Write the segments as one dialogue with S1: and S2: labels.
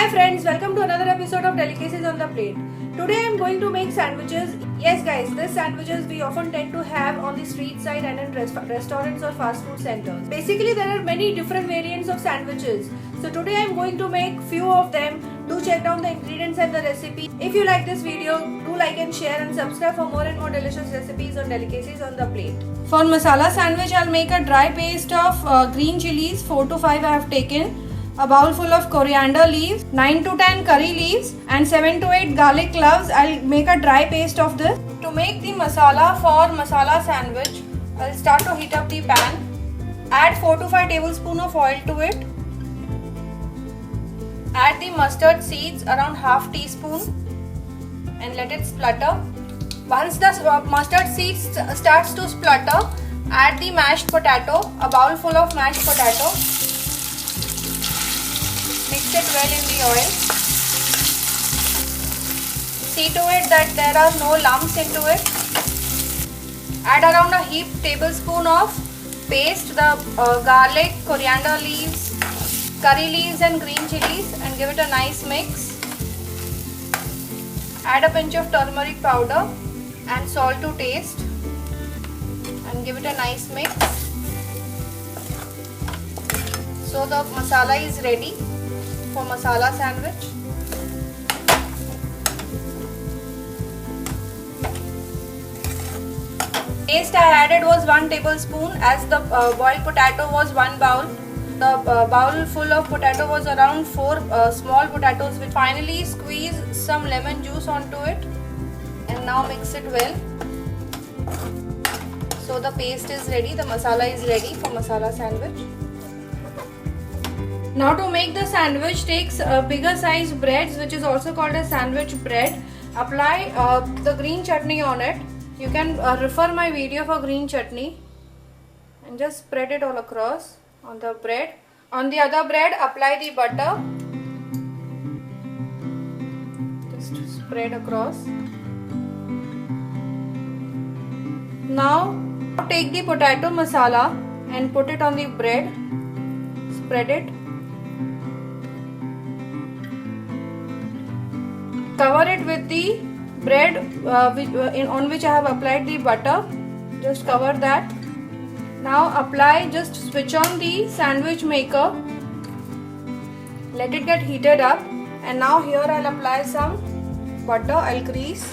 S1: Hi friends, welcome to another episode of Delicacies on the Plate. Today I am going to make sandwiches. Yes guys, these sandwiches we often tend to have on the street side and in restaurants or fast food centers. Basically there are many different variants of sandwiches. So today I am going to make few of them. Do check down the ingredients and the recipe. If you like this video, do like and share and subscribe for more and more delicious recipes on Delicacies on the Plate. For masala sandwich, I'll make a dry paste of green chilies, 4 to 5 I have taken. A bowl full of coriander leaves, 9 to 10 curry leaves and 7 to 8 garlic cloves. I'll make a dry paste of this. To make the masala for masala sandwich, I'll start to heat up the pan. Add 4 to 5 tablespoons of oil to it. Add the mustard seeds around half teaspoon and let it splutter. Once the mustard seeds starts to splutter, add the mashed potato, a bowl full of mashed potato. Mix it well in the oil. See to it that there are no lumps into it. Add around a heaped tablespoon of paste, the garlic, coriander leaves, curry leaves and green chilies and give it a nice mix. Add a pinch of turmeric powder and salt to taste and give it a nice mix. So the masala is ready for masala sandwich. Paste I added was 1 tablespoon as the boiled potato was 1 bowl. The bowl full of potato was around 4 small potatoes. Which finally squeeze some lemon juice onto it and now mix it well. So the paste is ready, the masala is ready for masala sandwich. Now to make the sandwich, takes bigger size breads which is also called as sandwich bread. Apply the green chutney on it. You can refer my video for green chutney and just spread it all across on the bread. On the other bread, apply the butter. Just spread across. Now take the potato masala and put it on the bread. Spread it. Cover it with the bread on which I have applied the butter. Just cover that. Now apply, just switch on the sandwich maker. Let it get heated up. And now here I'll apply some butter. I'll grease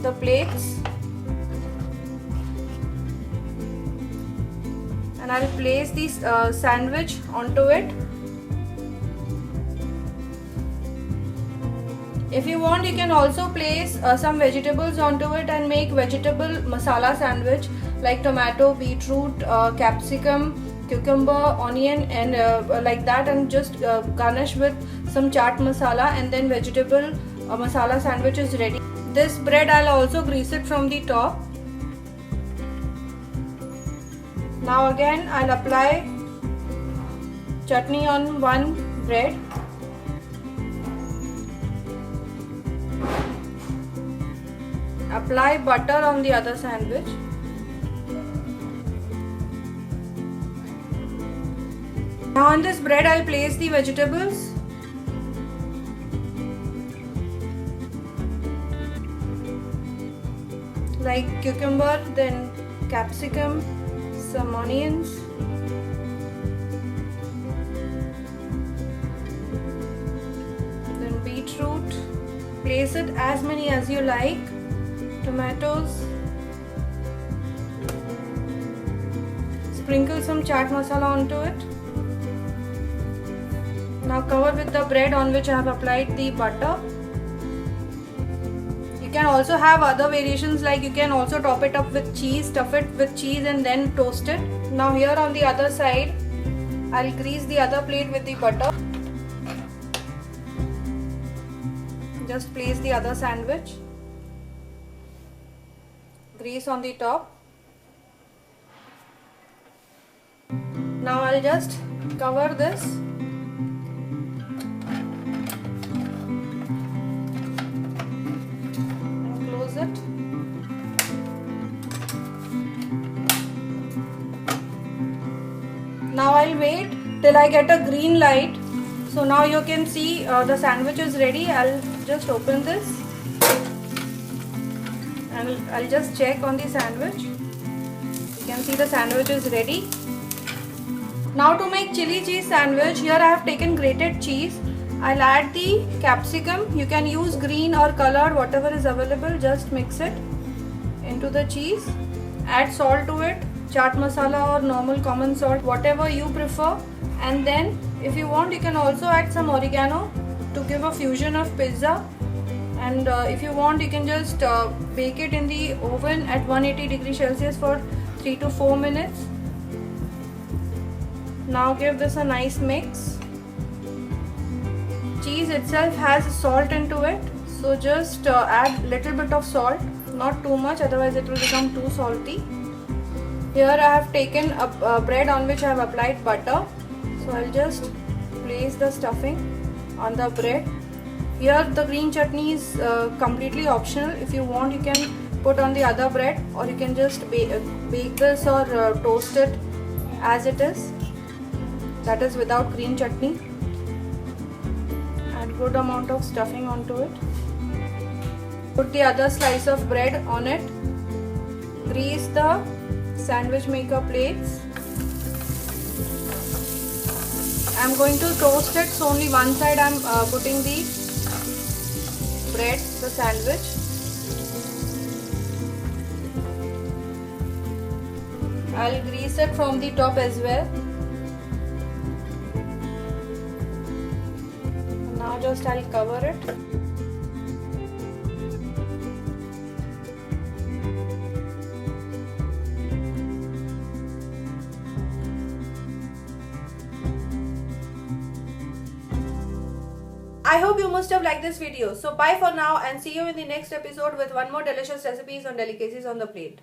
S1: the plates. And I'll place this sandwich onto it. If you want, you can also place some vegetables onto it and make vegetable masala sandwich like tomato, beetroot, capsicum, cucumber, onion and like that, and just garnish with some chaat masala, and then vegetable masala sandwich is ready. This bread I'll also grease it from the top. Now again I'll apply chutney on one bread. Apply butter on the other sandwich. Now on this bread I'll place the vegetables. Like cucumber, then capsicum, some onions. Then beetroot. Place it as many as you like. Tomatoes. Sprinkle some chaat masala onto it. Now cover with the bread on which I have applied the butter. You can also have other variations, like you can also top it up with cheese, stuff it with cheese and then toast it. Now here on the other side, I'll grease the other plate with the butter. Just place the other sandwich. Grease on the top. Now I'll just cover this. And close it. Now I'll wait till I get a green light So now you can see the sandwich is ready. I'll just open this and I'll just check on the sandwich. You can see the sandwich is ready. Now to make chili cheese sandwich, here I have taken grated cheese. I'll add the capsicum. You can use green or colored, whatever is available. Just mix it into the cheese. Add salt to it, chaat masala or normal common salt, whatever you prefer. And then if you want, you can also add some oregano to give a fusion of pizza. And if you want, you can just bake it in the oven at 180 degrees Celsius for 3 to 4 minutes. Now give this a nice mix. Cheese itself has salt into it, so just add little bit of salt, not too much, otherwise it will become too salty. Here I have taken a bread on which I have applied butter, so I'll just place the stuffing on the bread. Here the green chutney is completely optional. If you want, you can put on the other bread, or you can just bake this or toast it as it is, that is without green chutney. Add good amount of stuffing onto it. Put the other slice of bread on it. Grease the sandwich maker plates. I'm going to toast it, so only one side I'm putting the bread, the sandwich. I'll grease it from the top as well. Now just I'll cover it. I hope you must have liked this video. So bye for now and see you in the next episode with one more delicious recipes on delicacies on the plate.